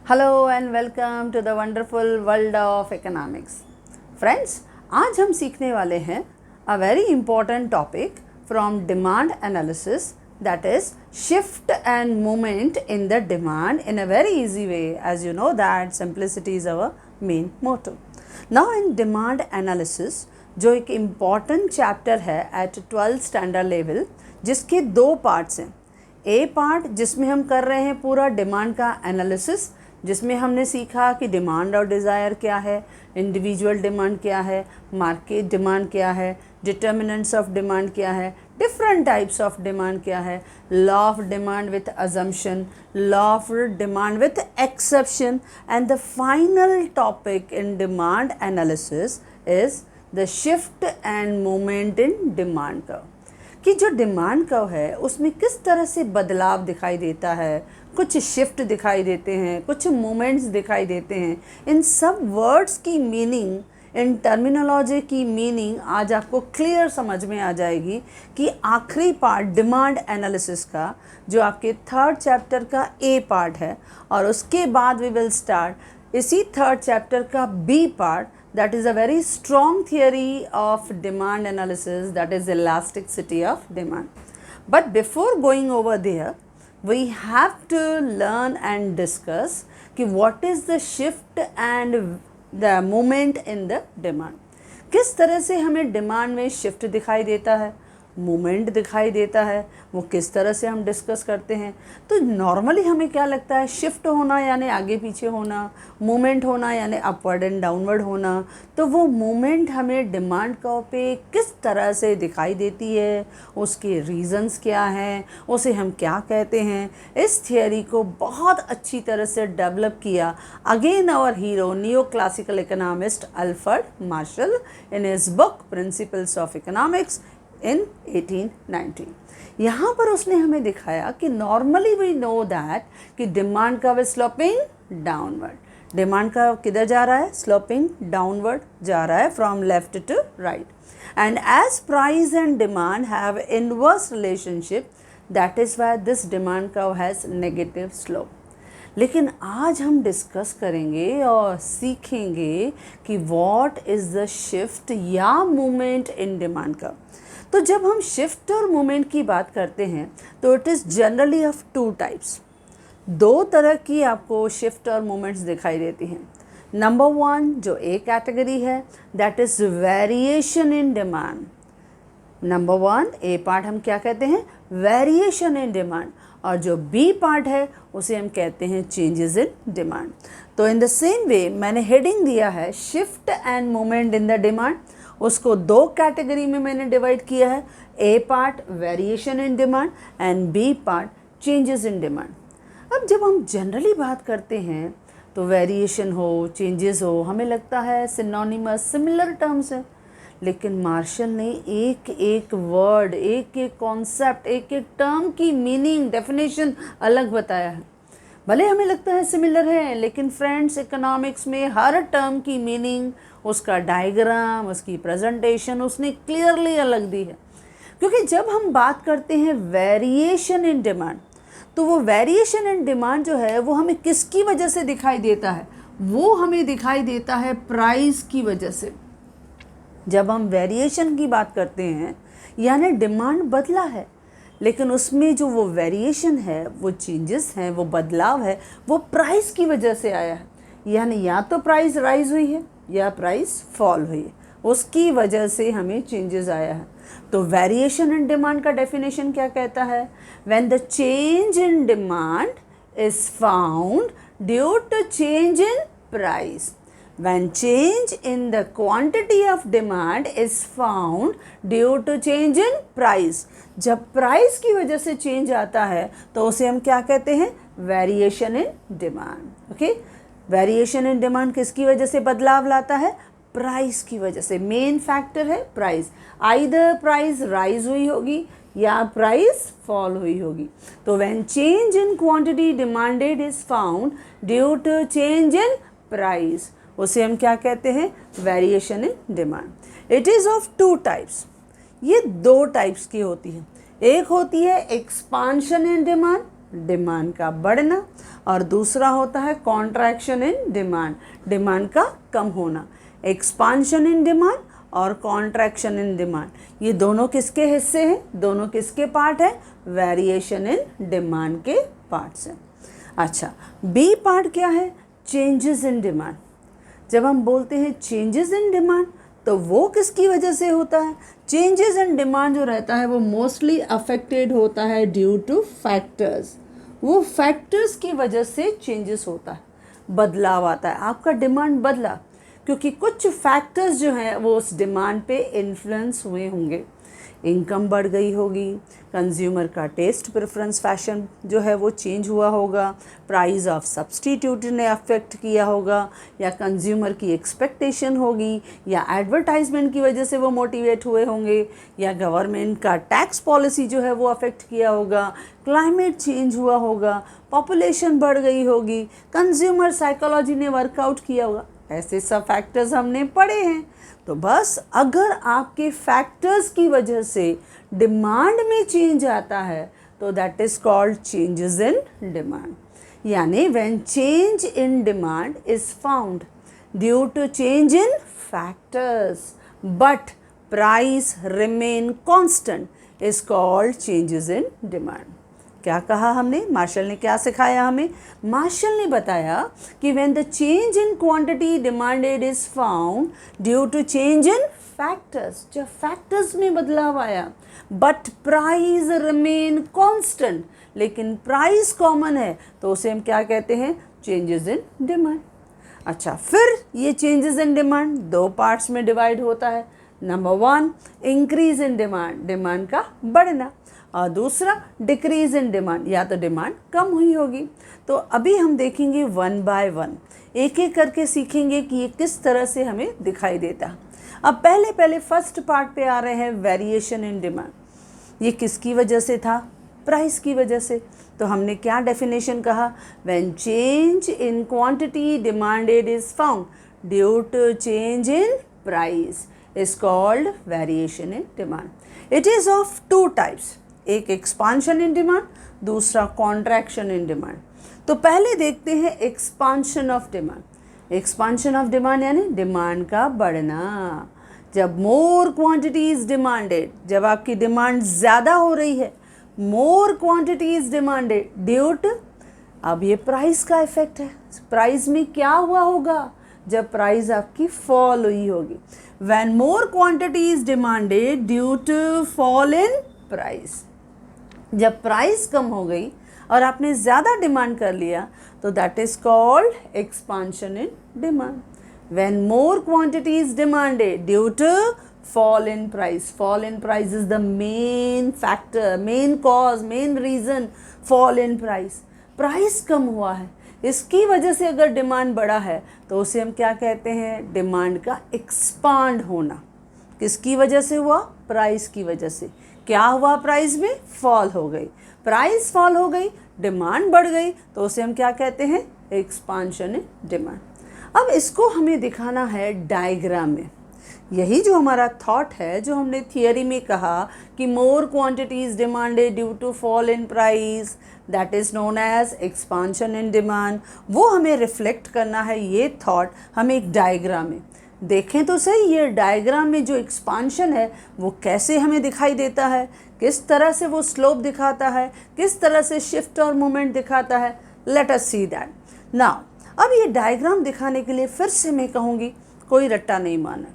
Hello and welcome to the wonderful world of economics. Friends, आज हम सीखने वाले हैं a very important topic from demand analysis, that is shift and movement in the demand in a very easy way. As you know that simplicity is our main motto. Now in demand analysis, जो एक important chapter है at 12th standard level, जिसके दो parts हैं। ए part जिसमें हम कर रहे हैं पूरा डिमांड का एनालिसिस, जिसमें हमने सीखा कि डिमांड और डिज़ायर क्या है, इंडिविजुअल डिमांड क्या है, मार्केट डिमांड क्या है, डिटर्मिनेंट्स ऑफ डिमांड क्या है, डिफरेंट टाइप्स ऑफ डिमांड क्या है, law of demand with assumption, law of demand with exception, and the final topic in demand analysis is the shift and movement in demand curve. कि जो demand curve है उसमें किस तरह से बदलाव दिखाई देता है, कुछ शिफ्ट दिखाई देते हैं, कुछ मूवमेंट्स दिखाई देते हैं। इन सब वर्ड्स की मीनिंग, इन टर्मिनोलॉजी की मीनिंग आज आपको क्लियर समझ में आ जाएगी कि आखिरी पार्ट डिमांड एनालिसिस का, जो आपके 3rd चैप्टर का ए पार्ट है, और उसके बाद वी विल स्टार्ट इसी 3rd चैप्टर का B part, that is a very strong theory of demand analysis, that is elasticity of demand. But before going over there, we have to learn and discuss कि what is the shift and the movement in the demand. किस तरह से हमें demand में shift दिखाई देता है, movement दिखाई देता है, वो किस तरह से हम डिस्कस करते हैं। तो नॉर्मली हमें क्या लगता है, शिफ्ट होना यानी आगे पीछे होना, मूवमेंट होना यानी अपवर्ड एंड डाउनवर्ड होना। तो वो मूवमेंट हमें डिमांड कर्व पे किस तरह से दिखाई देती है, उसके रीजंस क्या हैं, उसे हम क्या कहते हैं, इस थियोरी को बहुत अच्छी तरह से डेवलप किया again our hero new classical economist Alfred Marshall in his book principles of economics in 1890। यहाँ पर उसने हमें दिखाया कि नॉर्मली वी नो दैट कि demand curve is sloping downward. Demand curve किधर जा रहा है, स्लोपिंग डाउनवर्ड जा रहा है, from left to right. And as price and demand have inverse relationship, that is why this demand curve has negative slope. लेकिन आज हम डिस्कस करेंगे और सीखेंगे कि व्हाट इज़ द शिफ्ट या मूवमेंट इन डिमांड कर्व। तो जब हम शिफ्ट और मूवमेंट की बात करते हैं तो it is generally of 2 types. 2 तरह की आपको शिफ्ट और मूवमेंट्स दिखाई देती हैं। नंबर 1 जो ए कैटेगरी है, that is variation in demand. Number 1 A part हम क्या कहते हैं, वेरिएशन इन डिमांड, और जो बी पार्ट है उसे हम कहते हैं चेंजेस इन डिमांड। तो इन द सेम वे मैंने हेडिंग दिया है shift and movement in the demand. उसको 2 कैटेगरी में मैंने डिवाइड किया है, A part variation in demand and B part changes in demand. अब जब हम जनरली बात करते हैं तो वेरिएशन हो, चेंजेस हो, हमें लगता है सिनोनिमस, सिमिलर टर्म्स है। लेकिन मार्शल ने एक एक वर्ड, एक एक कॉन्सेप्ट, एक एक टर्म की मीनिंग, डेफिनेशन अलग बताया है। भले हमें लगता है सिमिलर है, लेकिन फ्रेंड्स इकोनॉमिक्स में हर टर्म की मीनिंग, उसका डायग्राम, उसकी प्रेजेंटेशन उसने क्लियरली अलग दी है। क्योंकि जब हम बात करते हैं वेरिएशन इन डिमांड, तो वो वेरिएशन इन डिमांड जो है वो हमें किसकी वजह से दिखाई देता है, वो हमें दिखाई देता है प्राइस की वजह से। जब हम वेरिएशन की बात करते हैं यानी डिमांड बदला है, लेकिन उसमें जो वो वेरिएशन है, वो चेंजेस हैं, वो बदलाव है, वो प्राइस की वजह से आया है। यानी या तो प्राइस राइज हुई है या प्राइस फॉल हुई है, उसकी वजह से हमें चेंजेस आया है। तो वेरिएशन इन डिमांड का डेफिनेशन क्या कहता है, when the change in demand is found due to change in price. When change in the quantity of demand is found due to change in price, जब price की वजह से change आता है तो उसे हम क्या कहते हैं, variation in demand. Okay, variation in demand किसकी वजह से बदलाव लाता है, प्राइस की वजह से। मेन फैक्टर है प्राइस, आइदर प्राइस राइज हुई होगी या प्राइस फॉल हुई होगी। तो when change in quantity demanded is found due to change in price, उसे हम क्या कहते हैं, variation in demand. It is of 2 types. ये 2 टाइप्स की होती है। एक होती है एक्सपांशन इन डिमांड, डिमांड का बढ़ना, और दूसरा होता है कॉन्ट्रैक्शन इन डिमांड, डिमांड का कम होना। एक्सपांशन इन डिमांड और कॉन्ट्रैक्शन इन डिमांड, ये दोनों किसके हिस्से हैं, दोनों किसके पार्ट है, वेरिएशन इन डिमांड के पार्ट्स हैं। अच्छा, बी पार्ट क्या है, चेंजेस इन डिमांड। जब हम बोलते हैं चेंजेस इन डिमांड तो वो किसकी वजह से होता है, चेंजेस इन डिमांड जो रहता है वो मोस्टली अफेक्टेड होता है ड्यू टू फैक्टर्स, वो फैक्टर्स की वजह से चेंजेस होता है, बदलाव आता है, आपका डिमांड बदला क्योंकि कुछ फैक्टर्स जो हैं वो उस डिमांड पे इन्फ्लुएंस हुए होंगे। इनकम बढ़ गई होगी, कंज्यूमर का टेस्ट प्रेफरेंस फैशन जो है वो चेंज हुआ होगा, प्राइस ऑफ सब्सटीट्यूट ने अफेक्ट किया होगा, या कंज्यूमर की एक्सपेक्टेशन होगी, या एडवर्टाइजमेंट की वजह से वो मोटिवेट हुए होंगे, या गवर्नमेंट का टैक्स पॉलिसी जो है वो अफेक्ट किया होगा, क्लाइमेट चेंज हुआ होगा, पॉपुलेशन बढ़ गई होगी, कंज्यूमर साइकोलॉजी ने वर्कआउट किया होगा। ऐसे सब फैक्टर्स हमने पढ़े हैं। तो बस अगर आपके फैक्टर्स की वजह से डिमांड में चेंज आता है तो that is called changes in demand. यानी when change in demand is found due to change in factors but price remain constant is called changes in demand. क्या कहा हमने, मार्शल ने क्या सिखाया हमें, मार्शल ने बताया कि when the change in quantity demanded is found due to change in factors, जब फैक्टर्स में बदलाव आया बट प्राइस रिमेन कांस्टेंट, लेकिन प्राइस कॉमन है तो उसे हम क्या कहते हैं, चेंजेस इन डिमांड। अच्छा, फिर ये चेंजेस इन डिमांड दो पार्ट्स में डिवाइड होता है। Number 1 increase in demand, demand का बढ़ना, और दूसरा डिक्रीज इन डिमांड, या तो डिमांड कम हुई होगी। तो अभी हम देखेंगे 1 बाय 1, एक एक करके सीखेंगे कि ये किस तरह से हमें दिखाई देता है। अब पहले फर्स्ट पार्ट पे आ रहे हैं वेरिएशन इन डिमांड। ये किसकी वजह से था, प्राइस की वजह से। तो हमने क्या डेफिनेशन कहा, when change in quantity demanded is found due to change in price is called variation in demand. It is of 2 types, एक एक्सपांशन इन डिमांड, दूसरा कॉन्ट्रैक्शन इन डिमांड। तो पहले देखते हैं expansion of demand. Expansion of demand यानी demand का बढ़ना। जब मोर क्वांटिटी इज डिमांडेड, जब आपकी डिमांड ज़्यादा हो रही है, more quantity is demanded due to, अब ये प्राइस का इफेक्ट है। प्राइस में क्या हुआ होगा, जब प्राइस आपकी फॉल हुई होगी। When more quantity is demanded due to fall in price, जब प्राइस कम हो गई और आपने ज़्यादा डिमांड कर लिया तो that is called expansion in demand. When more quantity is demanded due to fall in price, fall in price is the main factor, main cause, main reason fall in price. Price कम हुआ है, इसकी वजह से अगर demand बढ़ा है तो उसे हम क्या कहते हैं, डिमांड का एक्सपांड होना। किसकी वजह से हुआ, प्राइस की वजह से। क्या हुआ, प्राइस में फॉल हो गई, प्राइस फॉल हो गई, डिमांड बढ़ गई, तो उसे हम क्या कहते हैं, एक्सपांशन इन डिमांड। अब इसको हमें दिखाना है डायग्राम में। यही जो हमारा थॉट है, जो हमने थियरी में कहा कि more quantity is demanded due to fall in price, that is known as expansion in demand, वो हमें रिफ्लेक्ट करना है, ये थॉट हमें एक डायग्राम में। देखें तो सही, ये डायग्राम में जो एक्सपांशन है वो कैसे हमें दिखाई देता है, किस तरह से वो स्लोप दिखाता है, किस तरह से शिफ्ट और मूवमेंट दिखाता है। Let us see that now. अब ये डायग्राम दिखाने के लिए फिर से मैं कहूँगी, कोई रट्टा नहीं मारना।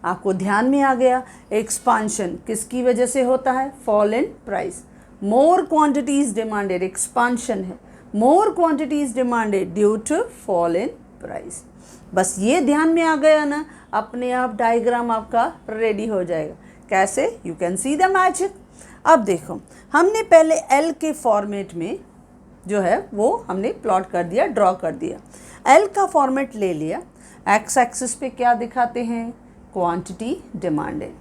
आपको ध्यान में आ गया, एक्सपांशन किसकी वजह से होता है, fall in price. More quantities demanded, expansion है, more quantities demanded due to fall in price. बस ये ध्यान में आ गया ना, अपने आप डायग्राम आपका रेडी हो जाएगा। कैसे, you can see the magic. अब देखो, हमने पहले एल के फॉर्मेट में जो है वो हमने प्लॉट कर दिया, ड्रॉ कर दिया। एल का फॉर्मेट ले लिया। एक्स एक्सिस पे क्या दिखाते हैं, क्वांटिटी डिमांडेड,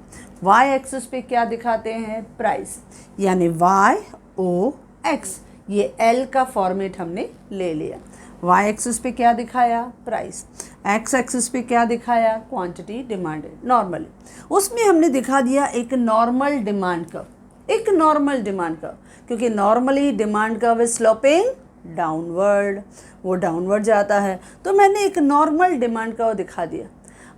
वाई एक्सिस पे क्या दिखाते हैं, प्राइस, यानी वाई ओ एक्स। ये एल का फॉर्मेट हमने ले लिया। वाई एक्सिस पे क्या दिखाया, प्राइस, एक्स एक्सिस पे क्या दिखाया, क्वांटिटी डिमांडेड। नॉर्मली उसमें हमने दिखा दिया एक नॉर्मल डिमांड कर्व, एक नॉर्मल डिमांड कर्व। क्योंकि normally demand curve is sloping downward, वो डाउनवर्ड जाता है। तो मैंने एक नॉर्मल डिमांड कर्व दिखा दिया।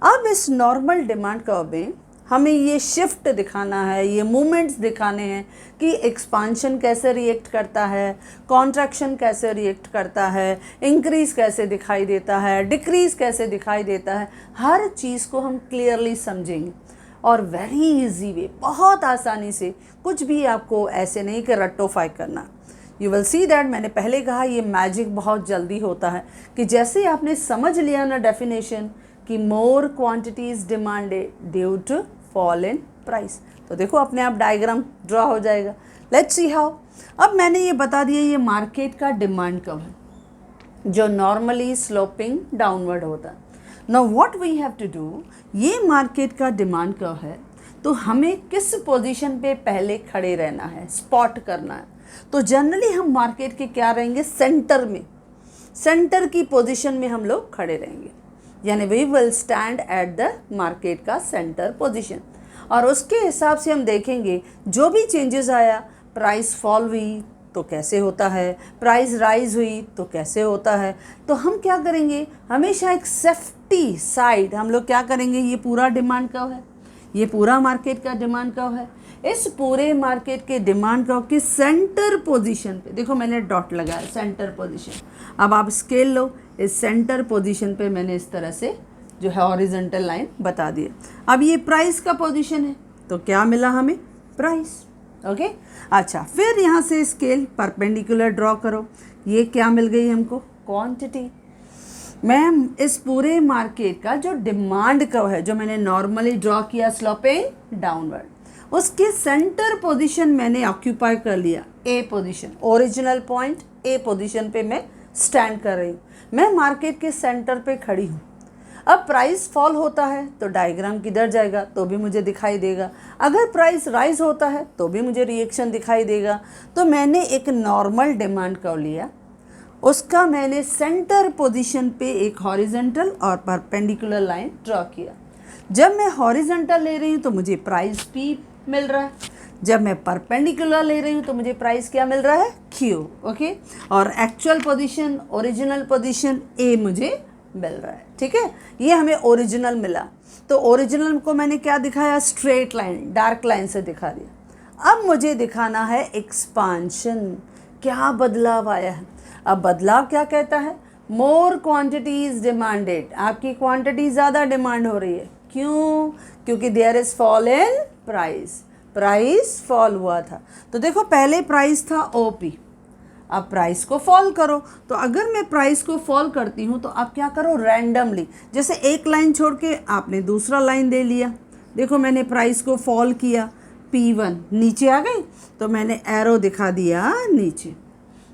अब इस नॉर्मल डिमांड कर्व में हमें ये शिफ्ट दिखाना है, ये मूवमेंट्स दिखाने हैं कि एक्सपांशन कैसे रिएक्ट करता है, कॉन्ट्रैक्शन कैसे रिएक्ट करता है, इंक्रीज़ कैसे दिखाई देता है, डिक्रीज़ कैसे दिखाई देता है। हर चीज़ को हम क्लियरली समझेंगे और वेरी इजी वे, बहुत आसानी से, कुछ भी आपको ऐसे नहीं कि रट्टोफाई करना। यू विल सी दैट, मैंने पहले कहा ये मैजिक बहुत जल्दी होता है कि जैसे आपने समझ लिया ना डेफिनेशन कि more quantities demanded due to fall in price, तो देखो अपने आप डायग्राम ड्रॉ हो जाएगा। Let's see how. अब मैंने ये बता दिया ये मार्केट का डिमांड कर्व है जो नॉर्मली स्लोपिंग डाउनवर्ड होता है। Now what we have to do, ये मार्केट का डिमांड कर्व है तो हमें किस पोजीशन पे पहले खड़े रहना है, स्पॉट करना है। तो जनरली हम मार्केट के क्या रहेंगे, सेंटर में, सेंटर की पोजीशन में हम लोग खड़े रहेंगे, यानी we will stand at the market का सेंटर पोजीशन। और उसके हिसाब से हम देखेंगे जो भी चेंजेस आया, प्राइस फॉल हुई तो कैसे होता है, प्राइस राइज हुई तो कैसे होता है। तो हम क्या करेंगे, हमेशा एक सेफ्टी साइड हम लोग क्या करेंगे, ये पूरा डिमांड कर्व है, ये पूरा मार्केट का डिमांड कर्व है, इस पूरे मार्केट के डिमांड कर्व की सेंटर पोजीशन पे, देखो मैंने डॉट लगाया सेंटर पोजीशन। अब आप स्केल लो, इस सेंटर पोजीशन पे मैंने इस तरह से जो है हॉरिजॉन्टल लाइन बता दी। अब ये प्राइस का पोजीशन है तो क्या मिला हमें, प्राइस। ओके अच्छा, फिर यहाँ से स्केल परपेंडिकुलर ड्रॉ करो, ये क्या मिल गई हमको, क्वांटिटी। मैम इस पूरे मार्केट का जो डिमांड कर्व है जो मैंने नॉर्मली ड्रॉ किया स्लोपिंग डाउनवर्ड, उसके सेंटर पोजीशन मैंने ऑक्यूपाई कर लिया, A position, original point A position पे मैं स्टैंड कर रही हूँ, मैं मार्केट के सेंटर पे खड़ी हूँ। अब प्राइस फॉल होता है तो डायग्राम किधर जाएगा तो भी मुझे दिखाई देगा, अगर प्राइस राइज होता है तो भी मुझे रिएक्शन दिखाई देगा। तो मैंने एक नॉर्मल डिमांड कर्व लिया, उसका मैंने सेंटर पोजीशन पे एक हॉरिजॉन्टल और परपेंडिकुलर लाइन ड्रॉ किया। जब मैं हॉरिजॉन्टल ले रही हूँ तो मुझे प्राइस पी मिल रहा है, जब मैं परपेंडिकुलर ले रही हूँ तो मुझे प्राइस क्या मिल रहा है, क्यू। ओके, और actual position, original position A मुझे मिल रहा है। ठीक है, ये हमें ओरिजिनल मिला। तो ओरिजिनल को मैंने क्या दिखाया, स्ट्रेट लाइन, डार्क लाइन से दिखा दिया। अब मुझे दिखाना है एक्सपांशन, क्या बदलाव आया है। अब बदलाव क्या कहता है, मोर क्वांटिटीज डिमांडेड, आपकी क्वांटिटी ज़्यादा डिमांड हो रही है। क्यों, क्योंकि there is fall in price, price fall हुआ था। तो देखो पहले प्राइस था ओपी, अब प्राइस को फॉल करो। तो अगर मैं प्राइस को फॉल करती हूँ तो आप क्या करो, रैंडमली, जैसे एक लाइन छोड़ के आपने दूसरा लाइन दे लिया। देखो मैंने प्राइस को फॉल किया, P1 नीचे आ गई तो मैंने एरो दिखा दिया नीचे,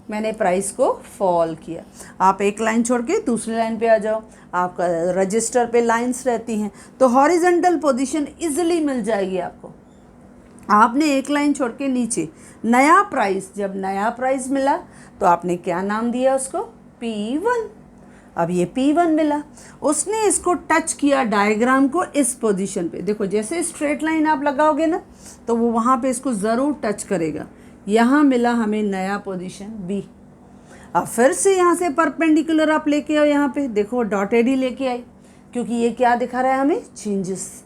मैंने प्राइस को फॉल किया। आप एक लाइन छोड़ के दूसरी लाइन पे आ जाओ, आपका रजिस्टर पे लाइंस रहती हैं तो हॉरिजॉन्टल पोजीशन इजीली मिल जाएगी आपको। आपने एक लाइन छोड़ के नीचे नया प्राइस, जब नया प्राइस मिला तो आपने क्या नाम दिया उसको, P1। अब ये P1 मिला, उसने इसको टच किया डायग्राम को इस पोजीशन पे। देखो जैसे स्ट्रेट लाइन आप लगाओगे ना तो वो वहाँ पे इसको ज़रूर टच करेगा। यहाँ मिला हमें नया पोजीशन B। अब फिर से यहाँ से परपेंडिकुलर आप लेके आओ, यहाँ पे देखो डॉटेड ही लेके आई, क्योंकि ये क्या दिखा रहा है हमें, चेंजेस।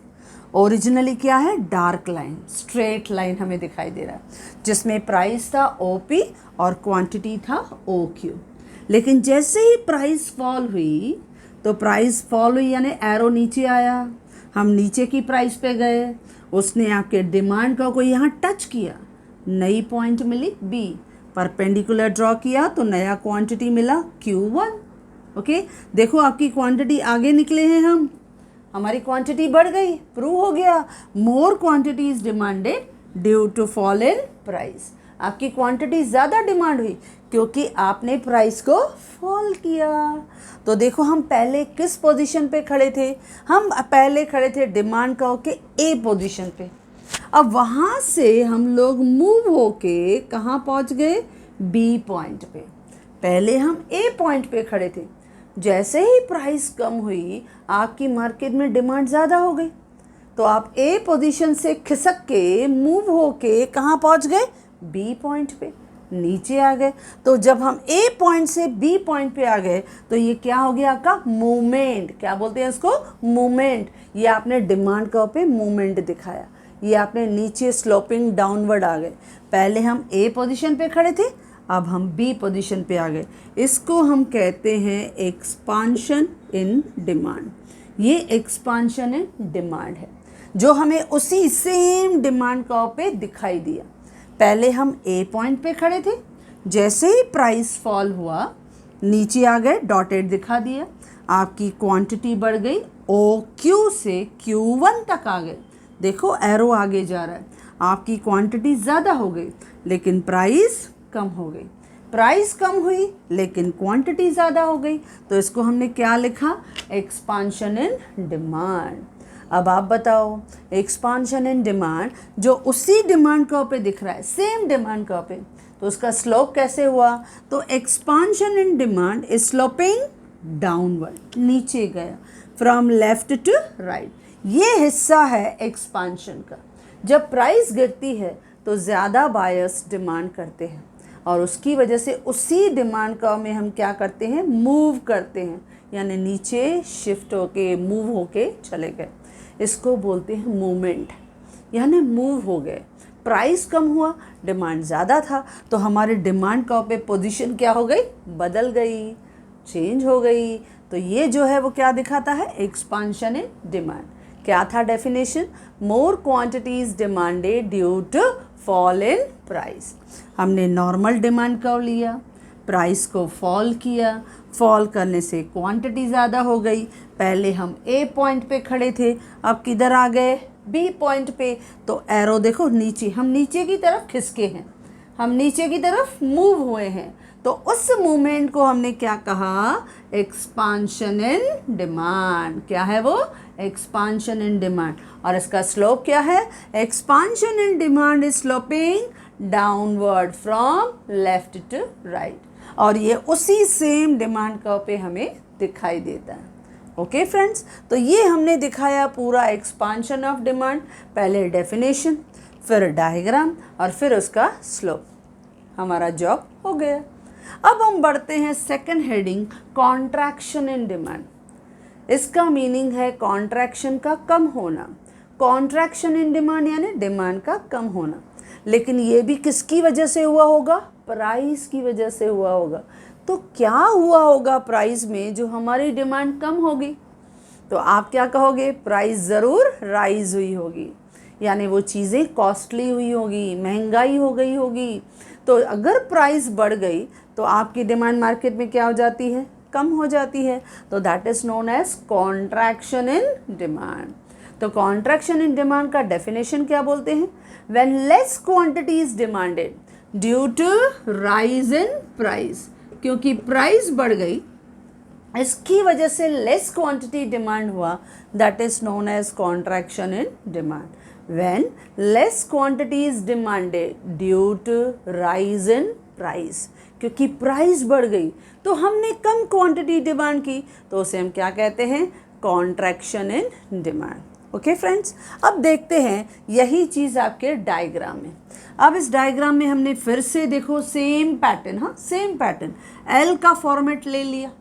ओरिजिनली क्या है, डार्क लाइन, स्ट्रेट लाइन हमें दिखाई दे रहा है, जिसमें प्राइस था OP और क्वांटिटी था OQ। लेकिन जैसे ही प्राइस फॉल हुई तो प्राइस फॉल हुई यानी एरो नीचे आया, हम नीचे की प्राइस पे गए, उसने आपके डिमांड का को यहाँ टच किया, नई पॉइंट मिली B, परपेंडिकुलर ड्रॉ किया तो नया क्वांटिटी मिला Q1। ओके, देखो आपकी क्वांटिटी आगे निकले हैं, हम हमारी क्वांटिटी बढ़ गई, प्रूव हो गया। More quantity is demanded due to fall in price, आपकी क्वांटिटी ज़्यादा डिमांड हुई क्योंकि आपने प्राइस को फॉल किया। तो देखो हम पहले किस पोजीशन पे खड़े थे, हम पहले खड़े थे डिमांड का होके ए पोजीशन पे। अब वहाँ से हम लोग मूव होके कहाँ पहुँच गए, बी पॉइंट पे। पहले हम ए पॉइंट पे खड़े थे, जैसे ही प्राइस कम हुई आपकी मार्केट में डिमांड ज़्यादा हो गई तो आप ए पोजीशन से खिसक के मूव होके कहाँ पहुँच गए, बी पॉइंट पे, नीचे आ गए। तो जब हम ए पॉइंट से बी पॉइंट पे आ गए तो ये क्या हो गया आपका मूवमेंट। क्या बोलते हैं इसको? मूवमेंट। ये आपने डिमांड कर्व पे मूवमेंट दिखाया। ये आपने नीचे स्लोपिंग डाउनवर्ड आ गए। पहले हम ए पोजीशन पे खड़े थे, अब हम बी पोजीशन पे आ गए। इसको हम कहते हैं एक्सपांशन इन डिमांड। ये एक्सपांशन इन डिमांड है जो हमें उसी सेम डिमांड कर्व पे दिखाई दिया। पहले हम ए पॉइंट पे खड़े थे, जैसे ही प्राइस फॉल हुआ नीचे आ गए, डॉटेड दिखा दिया, आपकी क्वांटिटी बढ़ गई, ओ क्यू से Q1 तक आ गए। देखो एरो आगे जा रहा है, आपकी क्वांटिटी ज़्यादा हो गई लेकिन प्राइस कम हो गई। प्राइस कम हुई लेकिन क्वांटिटी ज़्यादा हो गई, तो इसको हमने क्या लिखा? Expansion in demand. अब आप बताओ, एक्सपांशन इन डिमांड जो उसी डिमांड कर्व पे दिख रहा है, सेम डिमांड कर्व पे, तो उसका स्लोप कैसे हुआ? तो expansion in demand is sloping downward, नीचे गया, फ्रॉम लेफ्ट टू राइट। ये हिस्सा है एक्सपांशन का। जब प्राइस गिरती है तो ज़्यादा बायर्स डिमांड करते हैं और उसकी वजह से उसी डिमांड कर्व में हम क्या करते हैं? मूव करते हैं, यानी नीचे शिफ्ट होके, मूव होके चले गए। इसको बोलते हैं मूवमेंट, यानी मूव हो गए। प्राइस कम हुआ, डिमांड ज़्यादा था, तो हमारे डिमांड कर्व पे पोजीशन क्या हो गई? बदल गई, चेंज हो गई। तो ये जो है वो क्या दिखाता है? Expansion in demand. क्या था definition? More quantities demanded due to fall in price. हमने नॉर्मल डिमांड कर्व लिया, प्राइस को फॉल किया, फॉल करने से क्वांटिटी ज़्यादा हो गई। पहले हम ए पॉइंट पे खड़े थे, अब किधर आ गए? बी पॉइंट पे। तो एरो देखो नीचे, हम नीचे की तरफ खिसके हैं, हम नीचे की तरफ मूव हुए हैं। तो उस मूवमेंट को हमने क्या कहा? Expansion in demand. क्या है वो? Expansion in demand. और इसका स्लोप क्या है? Expansion in demand is sloping downward from left to right. और ये उसी सेम डिमांड कर्व पे हमें दिखाई देता है। ओके फ्रेंड्स, तो ये हमने दिखाया पूरा एक्सपांशन ऑफ डिमांड। पहले डेफिनेशन, फिर डायग्राम और फिर उसका स्लोप। हमारा जॉब हो गया। अब हम बढ़ते हैं second heading, contraction in demand. इसका मीनिंग है कॉन्ट्रैक्शन का कम होना। कॉन्ट्रैक्शन इन डिमांड यानी डिमांड का कम होना। लेकिन ये भी किसकी वजह से हुआ होगा? प्राइस की वजह से हुआ होगा। तो क्या हुआ होगा प्राइस में जो हमारी डिमांड कम होगी? तो आप क्या कहोगे? प्राइस ज़रूर राइज हुई होगी, यानी वो चीज़ें कॉस्टली हुई होगी, महंगाई हो गई होगी। तो अगर प्राइस बढ़ गई तो आपकी डिमांड मार्केट में क्या हो जाती है? कम हो जाती है। तो that is known as contraction in demand. तो कॉन्ट्रैक्शन इन डिमांड का डेफिनेशन क्या बोलते हैं? When less quantity is demanded due to rise in price. क्योंकि प्राइस बढ़ गई, इसकी वजह से लेस क्वांटिटी डिमांड हुआ, that is known as contraction in demand. When less quantity is demanded due to rise in price, क्योंकि price बढ़ गई तो हमने कम क्वांटिटी डिमांड की, तो उसे हम क्या कहते हैं? Contraction in demand. Okay friends, अब देखते हैं यही चीज़ आपके डायग्राम में। अब इस डायग्राम में हमने फिर से देखो सेम पैटर्न, हाँ सेम पैटर्न, एल का फॉर्मेट ले लिया।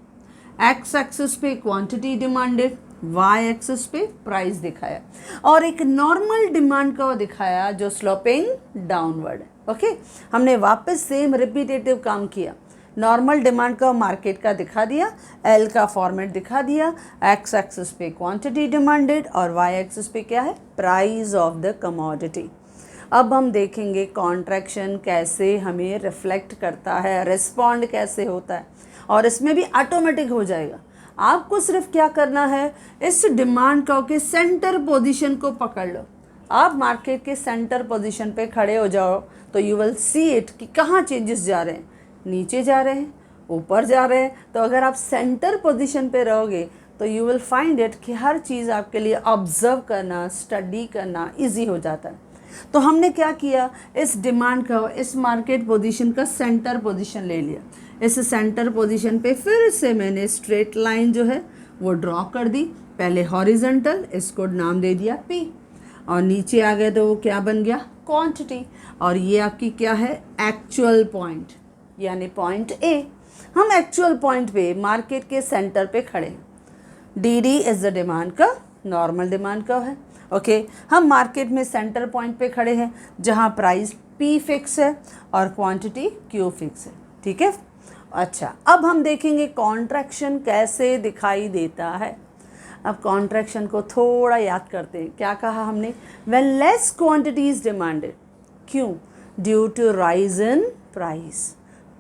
एक्स एक्सिस पे क्वांटिटी डिमांडेड, वाई एक्सिस पे प्राइस दिखाया और एक नॉर्मल डिमांड कर्व दिखाया जो स्लोपिंग डाउनवर्ड है। ओके, हमने वापस सेम रिपीटेटिव काम किया। नॉर्मल डिमांड कर्व मार्केट का दिखा दिया, एल का फॉर्मेट दिखा दिया, एक्स एक्सिस पे क्वांटिटी डिमांडेड और वाई एक्सिस पे क्या है? Price of the commodity. अब हम देखेंगे कॉन्ट्रैक्शन कैसे हमें रिफ्लेक्ट करता है, रिस्पॉन्ड कैसे होता है, और इसमें भी ऑटोमेटिक हो जाएगा। आपको सिर्फ क्या करना है? इस डिमांड कर्व के सेंटर पोजीशन को पकड़ लो। आप मार्केट के सेंटर पोजीशन पे खड़े हो जाओ तो यू विल सी इट कि कहाँ चेंजेस जा रहे हैं, नीचे जा रहे हैं, ऊपर जा रहे हैं। तो अगर आप सेंटर पोजीशन पे रहोगे तो यू विल फाइंड इट कि हर चीज़ आपके लिए ऑब्जर्व करना, स्टडी करना इजी हो जाता है। तो हमने क्या किया? इस डिमांड कर्व, इस मार्केट पोजीशन का सेंटर पोजीशन ले लिया। इस सेंटर पोजीशन पे फिर से मैंने स्ट्रेट लाइन जो है वो ड्रॉ कर दी। पहले हॉरिजॉन्टल, इसको नाम दे दिया P, और नीचे आ गए तो वो क्या बन गया? क्वांटिटी, और ये आपकी क्या है, एक्चुअल पॉइंट, यानी पॉइंट ए। हम एक्चुअल पॉइंट पे मार्केट के सेंटर पे खड़े हैं। D D is the demand curve, normal demand curve है। ओके, हम मार्केट में सेंटर पॉइंट पे खड़े हैं जहाँ प्राइस पी फिक्स है और क्वांटिटी क्यू फिक्स है। ठीक है, अच्छा, अब हम देखेंगे कॉन्ट्रैक्शन कैसे दिखाई देता है। अब कॉन्ट्रैक्शन को थोड़ा याद करते हैं। क्या कहा हमने, when less quantity is demanded, क्यों, due to rise in price,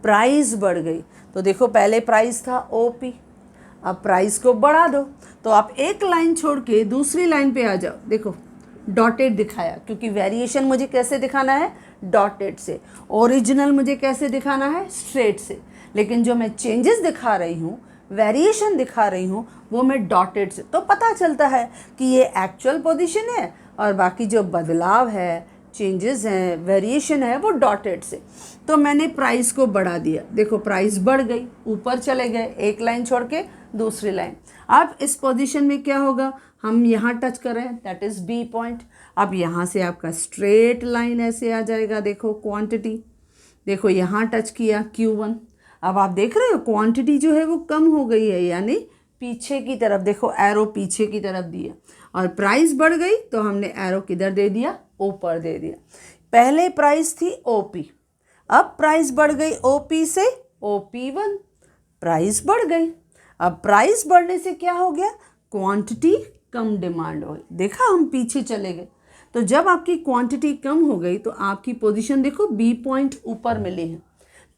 price बढ़ गई। तो देखो पहले प्राइस था ओपी, अब प्राइस को बढ़ा दो, तो आप एक लाइन छोड़ के दूसरी लाइन पे आ जाओ। देखो डॉटेड दिखाया, क्योंकि वेरिएशन मुझे कैसे दिखाना है, डॉटेड से। ओरिजिनल मुझे कैसे दिखाना है, स्ट्रेट से। लेकिन जो मैं चेंजेस दिखा रही हूँ, वेरिएशन दिखा रही हूँ, वो मैं डॉटेड से। तो पता चलता है कि ये एक्चुअल पोजीशन है और बाकी जो बदलाव है, चेंजेस हैं, वेरिएशन है, वो डॉटेड से। तो मैंने प्राइस को बढ़ा दिया, देखो प्राइस बढ़ गई, ऊपर चले गए, एक लाइन छोड़ के दूसरी लाइन। अब इस पोजीशन में क्या होगा, हम यहाँ टच कर रहे हैं, दैट इज़ बी पॉइंट। अब यहाँ से आपका स्ट्रेट लाइन ऐसे आ जाएगा, देखो क्वांटिटी, देखो यहाँ टच किया Q1। अब आप देख रहे हो क्वांटिटी जो है वो कम हो गई है, यानी पीछे की तरफ, देखो एरो पीछे की तरफ दिया, और प्राइस बढ़ गई तो हमने एरो किधर दे दिया, ऊपर दे दिया। पहले प्राइस थी ओपी, अब प्राइस बढ़ गई ओपी से OP1, प्राइस बढ़ गई। अब प्राइस बढ़ने से क्या हो गया, क्वांटिटी कम डिमांड हो गई। देखा, हम पीछे चले गए। तो जब आपकी क्वांटिटी कम हो गई तो आपकी पोजीशन देखो बी पॉइंट ऊपर मिली है।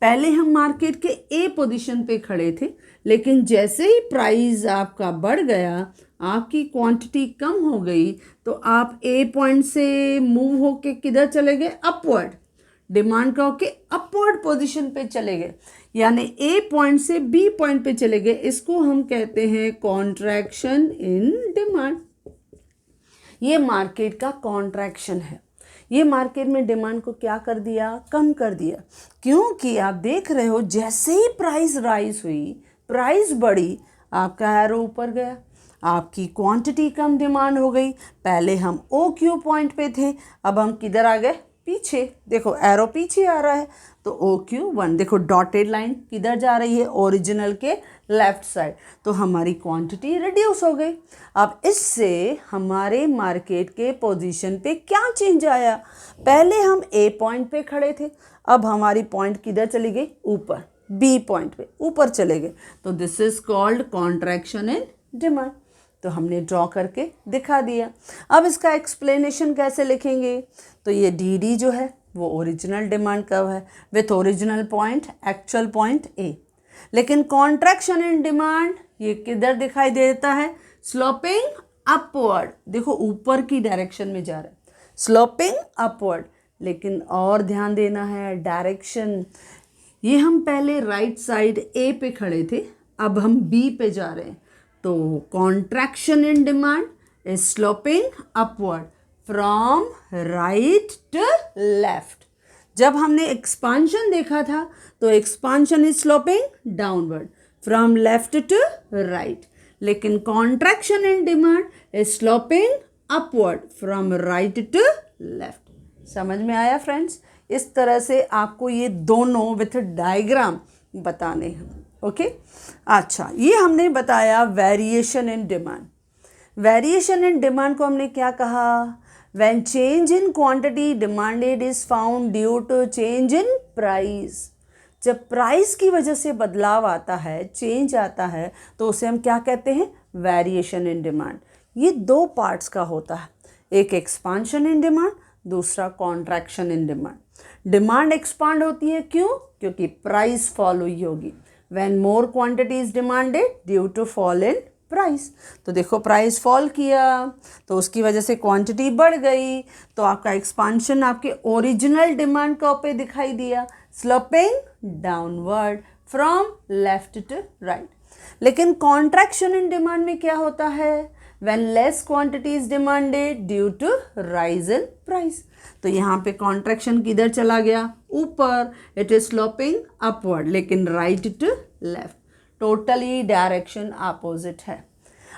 पहले हम मार्केट के ए पोजीशन पे खड़े थे, लेकिन जैसे ही प्राइस आपका बढ़ गया, आपकी क्वांटिटी कम हो गई, तो आप ए पॉइंट से मूव होके किधर चले गए, अपवर्ड, डिमांड का होके अपवर्ड पोजीशन पे चले गए, यानी ए पॉइंट से बी पॉइंट पे चले गए। इसको हम कहते हैं कॉन्ट्रैक्शन इन डिमांड। ये मार्केट का कॉन्ट्रैक्शन है। ये मार्केट में डिमांड को क्या कर दिया, कम कर दिया, क्योंकि आप देख रहे हो जैसे ही प्राइस राइज हुई, प्राइस बढ़ी, आपका एरो ऊपर गया, आपकी क्वांटिटी कम डिमांड हो गई। पहले हम ओ क्यू पॉइंट पे थे, अब हम किधर आ गए, पीछे। देखो एरो पीछे आ रहा है, तो OQ1, देखो डॉटेड लाइन किधर जा रही है, ओरिजिनल के लेफ्ट साइड, तो हमारी क्वांटिटी रिड्यूस हो गई। अब इससे हमारे मार्केट के पोजीशन पे क्या चेंज आया, पहले हम ए पॉइंट पे खड़े थे, अब हमारी पॉइंट किधर चली गई, ऊपर, बी पॉइंट पे ऊपर चले गए। तो this is called contraction in demand. तो हमने ड्रॉ करके दिखा दिया। अब इसका एक्सप्लेनेशन कैसे लिखेंगे, तो ये DD जो है वो ओरिजिनल डिमांड कर्व है with original point, actual point A. लेकिन कॉन्ट्रैक्शन इन डिमांड ये किधर दिखाई देता है, स्लोपिंग अपवर्ड, देखो ऊपर की डायरेक्शन में जा रहा है, स्लोपिंग अपवर्ड। लेकिन और ध्यान देना है डायरेक्शन, ये हम पहले राइट साइड ए पे खड़े थे, अब हम बी पे जा रहे हैं, तो contraction in demand is sloping upward from right to left. जब हमने एक्सपांशन देखा था तो expansion is sloping downward from left to right, लेकिन contraction in demand is sloping upward from right to left. समझ में आया फ्रेंड्स? इस तरह से आपको ये दोनों विथ डायग्राम बताने हैं। ओके, अच्छा, ये हमने बताया variation in demand. Variation in demand को हमने क्या कहा, when change in quantity demanded is found due to change in price. जब प्राइस की वजह से बदलाव आता है, चेंज आता है, तो उसे हम क्या कहते हैं, वेरिएशन इन डिमांड। ये दो पार्ट्स का होता है, एक एक्सपांशन इन डिमांड, दूसरा contraction in demand. Demand expand होती है, क्यों, क्योंकि प्राइस फॉल हुई होगी। When more quantity is demanded due to fall in price, तो देखो प्राइस फॉल किया तो उसकी वजह से क्वांटिटी बढ़ गई, तो आपका एक्सपांशन आपके ओरिजिनल डिमांड का पे दिखाई दिया, sloping downward from left to right. लेकिन कॉन्ट्रैक्शन इन डिमांड में क्या होता है, when less quantity is demanded due to rise in price, तो यहाँ पे कॉन्ट्रैक्शन किधर चला गया, ऊपर, इट इज स्लोपिंग अपवर्ड, लेकिन right to left, totally direction opposite है।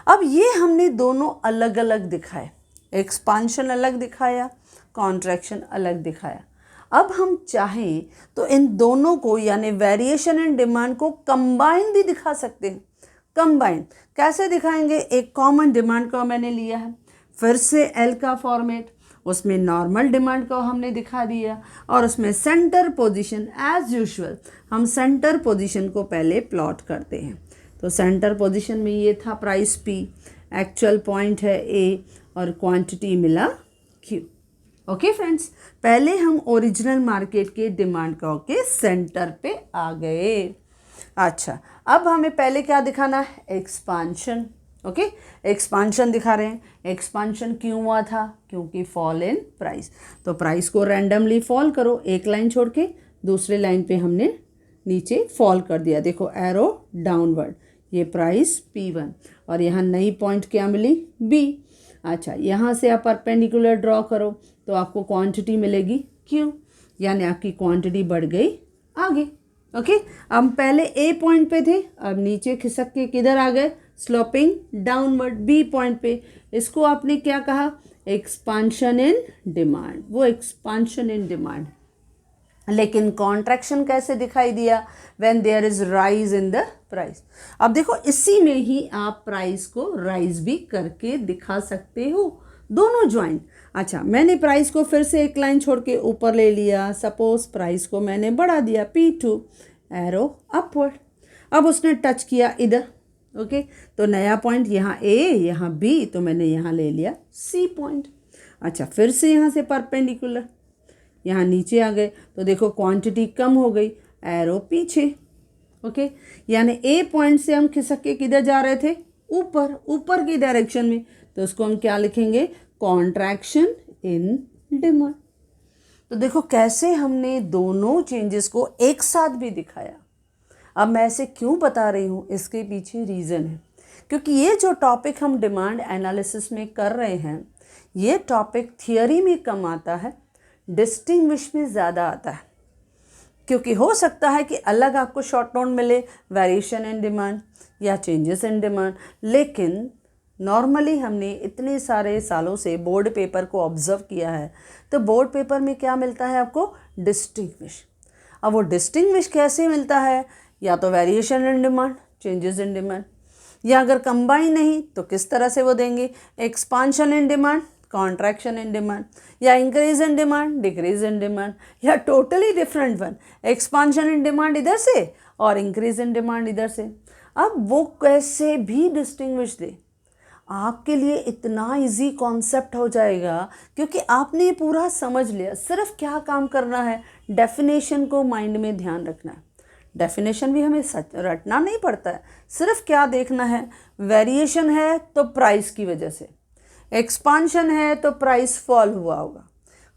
अब ये हमने दोनों अलग अलग दिखाए, एक्सपांशन अलग दिखाया, कॉन्ट्रैक्शन अलग दिखाया। अब हम चाहें तो इन दोनों को यानी वेरिएशन इन डिमांड को कंबाइन भी दिखा सकते हैं। कंबाइन कैसे दिखाएंगे? एक कॉमन डिमांड को मैंने लिया है, फिर से एल का फॉर्मेट, उसमें नॉर्मल डिमांड को हमने दिखा दिया और उसमें सेंटर पोजीशन एज यूजुअल हम सेंटर पोजीशन को पहले प्लॉट करते हैं। तो सेंटर पोजीशन में ये था प्राइस पी, एक्चुअल पॉइंट है ए और क्वांटिटी मिला क्यू। ओके फ्रेंड्स, पहले हम ओरिजिनल मार्केट के डिमांड कर्व के सेंटर पे आ गए। अच्छा, अब हमें पहले क्या दिखाना है? एक्सपांशन। ओके, एक्सपांशन दिखा रहे हैं। एक्सपांशन क्यों हुआ था? क्योंकि फॉल इन प्राइस। तो प्राइस को रैंडमली फॉल करो, एक लाइन छोड़ के दूसरे लाइन पे हमने नीचे फॉल कर दिया। देखो एरो डाउनवर्ड, ये प्राइस P1 और यहाँ नई पॉइंट क्या मिली? B। अच्छा, यहाँ से आप परपेंडिकुलर ड्रॉ करो तो आपको क्वांटिटी मिलेगी Q, यानी आपकी क्वांटिटी बढ़ गई आगे। ओके, हम पहले A पॉइंट पे थे, अब नीचे खिसक के किधर आ गए? स्लोपिंग डाउनवर्ड B पॉइंट पे। इसको आपने क्या कहा? Expansion in demand. वो एक्सपांशन इन डिमांड। लेकिन कॉन्ट्रैक्शन कैसे दिखाई दिया? When there is rise in the price. अब देखो, इसी में ही आप प्राइस को राइज भी करके दिखा सकते हो, दोनों ज्वाइंट। अच्छा, मैंने प्राइस को फिर से एक लाइन छोड़ के ऊपर ले लिया। सपोज प्राइस को मैंने बढ़ा दिया P2, एरो अपवर्ड। अब उसने टच किया इधर। ओके, तो नया पॉइंट यहाँ A, यहाँ B, तो मैंने यहाँ ले लिया C पॉइंट। अच्छा, फिर से यहाँ से परपेंडिकुलर यहाँ नीचे आ गए तो देखो क्वांटिटी कम हो गई, एरो पीछे। ओके, यानी ए पॉइंट से हम खिसक के किधर जा रहे थे? ऊपर, ऊपर की डायरेक्शन में। तो उसको हम क्या लिखेंगे? Contraction in demand. तो देखो कैसे हमने दोनों चेंजेस को एक साथ भी दिखाया। अब मैं ऐसे क्यों बता रही हूँ, इसके पीछे रीज़न है, क्योंकि ये जो टॉपिक हम डिमांड एनालिसिस में कर रहे हैं, ये टॉपिक थियोरी में कम आता है, डिस्टिंग्विश में ज़्यादा आता है। क्योंकि हो सकता है कि अलग आपको शॉर्ट नोट मिले, वेरिएशन इन डिमांड या चेंजेस इन डिमांड, लेकिन नॉर्मली हमने इतने सारे सालों से बोर्ड पेपर को ऑब्जर्व किया है, तो बोर्ड पेपर में क्या मिलता है आपको? डिस्टिंग्विश। अब वो डिस्टिंग्विश कैसे मिलता है? या तो variation in demand, changes in demand, या अगर कंबाइन नहीं तो किस तरह से वो देंगे? Expansion in demand, contraction in demand, या increase in demand, decrease in demand, या totally different one, expansion in demand इधर से और इंक्रीज इन डिमांड इधर से। अब वो कैसे भी डिस्टिंग्विश दे, आपके लिए इतना इजी कॉन्सेप्ट हो जाएगा, क्योंकि आपने ये पूरा समझ लिया। सिर्फ क्या काम करना है? डेफिनेशन को माइंड में ध्यान रखना है। डेफिनेशन भी हमें रटना नहीं पड़ता है, सिर्फ क्या देखना है? वेरिएशन है तो प्राइस की वजह से, एक्सपांशन है तो प्राइस फॉल हुआ होगा,